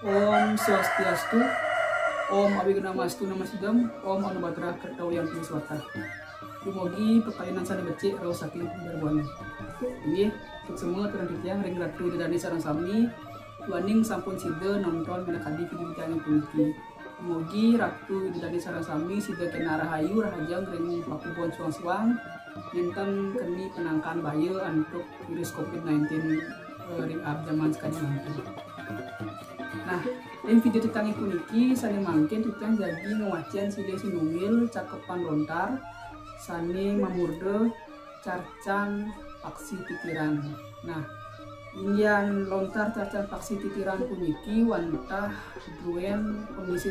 Om Swastiastu, Om Abhignamastu Namasidam, Om Anubhadra Kertawiyan Piswata. Dumugi pekayanan sana becik raos saking berbuana. Ini untuk semua turun titiang ring ratu didani sarang sami, waning sampun sida nonton menekadi video yang puniki. Dumugi ratu didani sarang sami sida kena rahayu rahajang ring pakubon suang-suang, ninten keni penangkan bayu untuk virus COVID-19 ring ab zaman sekarang nanti. Nah, dalam video tentang puniki sani mangkin tutang jadi ngewacen sida sinungil cakepan lontar sani mamurde carcang paksi titiran. Nah, inian lontar carcang paksi titiran puniki wantah duen pengisi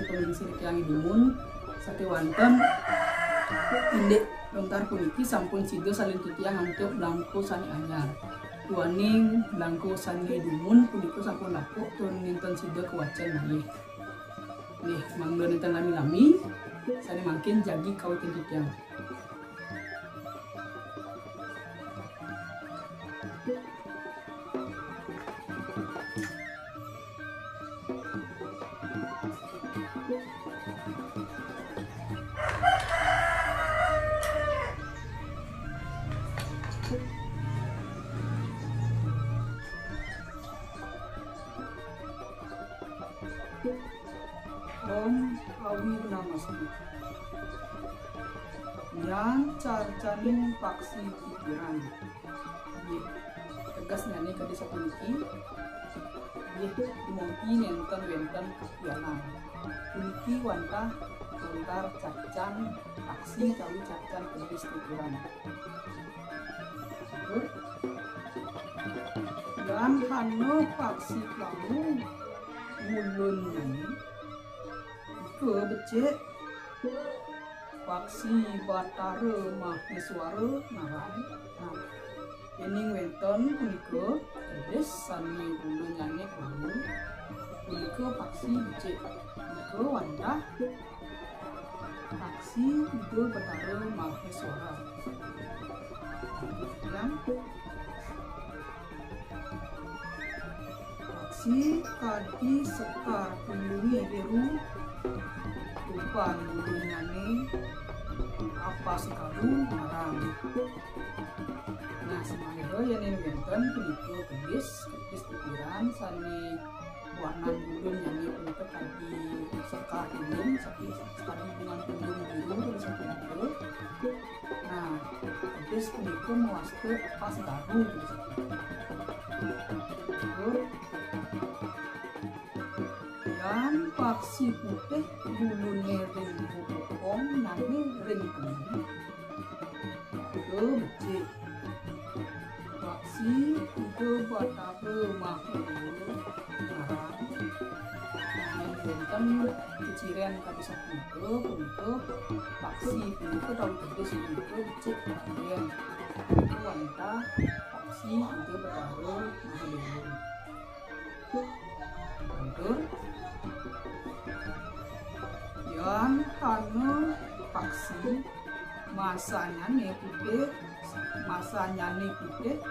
yang idumun sate wanten indek lontar puniki sampun sida salin tutiang untuk blanko sani anyar. Tuaning blanko sani dumun puniko sampun laku turun ninten sida kewacen malih. Nih mangdo ninten lami-lami sani makin jagi kawitin titiang. Om Abhignamastu yang carcaning paksi pikiran tegas nyanyi ke desa puniki dimungki nenten wenten kepianan puniki wantah lontar carcan paksi kawi carcan kedis pikiran dan hano paksi kamu mulun nyanyi ke becek paksi batara maheswara naran. Nah, ening wenten punika kedes sami bulu nyanyi kamu punika paksi becek punika wantah paksi itu batara maheswara yang paksi tadi sekar kunjungi biru tupan bulu nyanyi apa sekarang marang. Nah semangat yang ini wenten punika kedis pikiran sani warna bulu nyanyi punika tadi sekar kunjung sakit sekali dengan kunjung biru terus punika. Nah kedis punika mewastu apa sekarang dan paksi putih bulunya ring bokong nami ring kuning itu becik paksi itu batara mahulu narang yang benten keciren kabisa punika paksi punika tahun kedua punika becik kalian itu wanita paksi itu batara mahulu betul yang hanu paksi masanya nih putih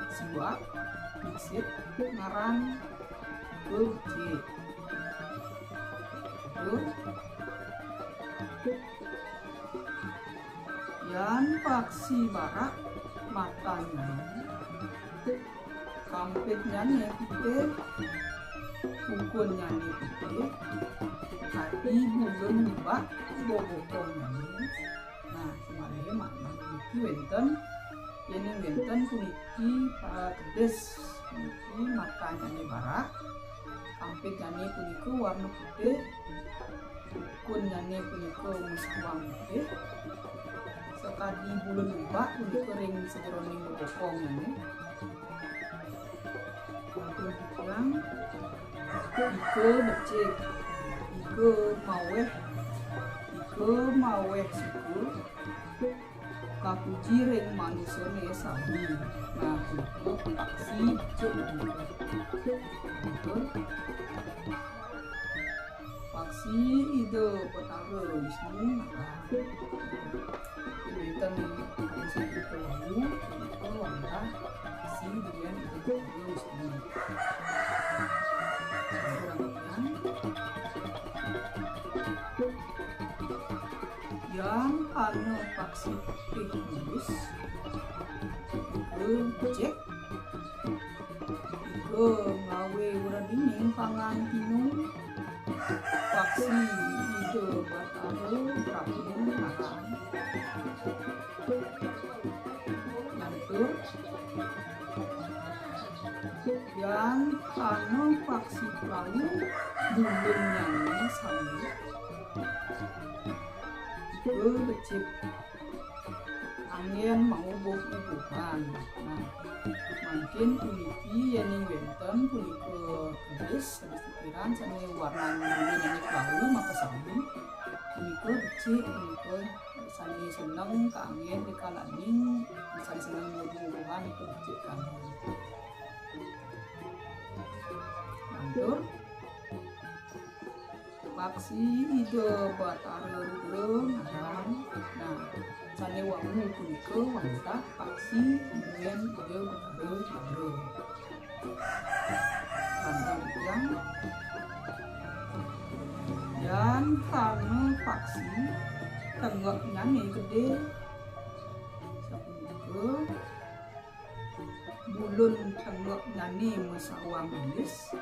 siwa diksit ngarang becik yang paksi barak matanya kampitnya nih putih kukunnya nih putih hati bulun mbak bobokong nyanyi. Nah semalih makna puniki wenten ini wenten puniki kedes puniki matanya nih barak kampit nyanyi puniki warna putih kukun nyanyi puniki muskuang putih sekadi bulun mbak puniki ring sejeroning bobokong nyanyi. Waktu dibilang ike becik ike maweh siku kapuji ring manusia sami. Nah itu paksi becik paksi ide petara Wisnu wenten siku kewayu itu wantah paksi dengan ide petara Wisnu. karena paksi nulis cek ngawe wrading pangantinung paksi ide bataro prabu makan lantur yang karena paksi prabu dulun nyanyi sambil becik angin mangubuk ibukan. Nah, mungkin puniki yang wenten punika gelis habis pikiran sani warna dulu nyanyi prabu maka sami punika becik punika sani seneng ke angin di kalaning sani seneng ngubuhan itu becik kami. Lantur paksi ide batara rudra ngaran. Nah, sane wangu punika wantah paksi kemudian ide batara rudra. Lantar yang karena paksi tenggak nyanyi gede sapunika bulun tenggak nyanyi musawang manis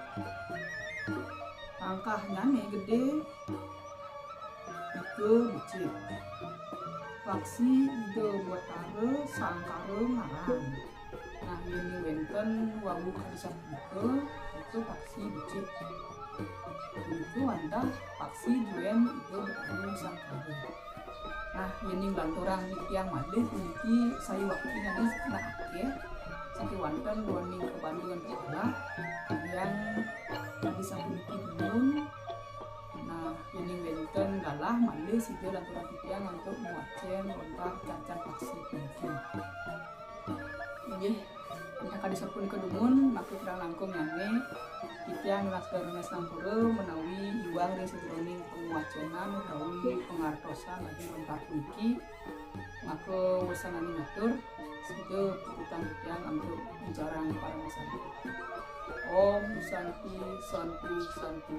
langkah nyanyi gede itu becik paksi ide batara sangkara ngaran. Nah ini wenten wangu kadisap itu paksi becik itu anda paksi juen itu batara sangkara. Nah ini lanturang yang malih ini saya waktu ini nak ya sakit wanten warning kebanduan Allah yang tadi sampai bingung. Nah ini wenten galah malih sih lanturang yang untuk muacen lontar cacat paksi ini. Ini kadi sapun kedumun maksud kurang langkung nyanyi kita ngelas nampura menawi iwang dari sedroning penguacenan utawi pengartosan lagi lontar puniki maka wasanani ngatur sehingga pututan yang untuk menjarang para masyarakat. Om Santi Santi Santi.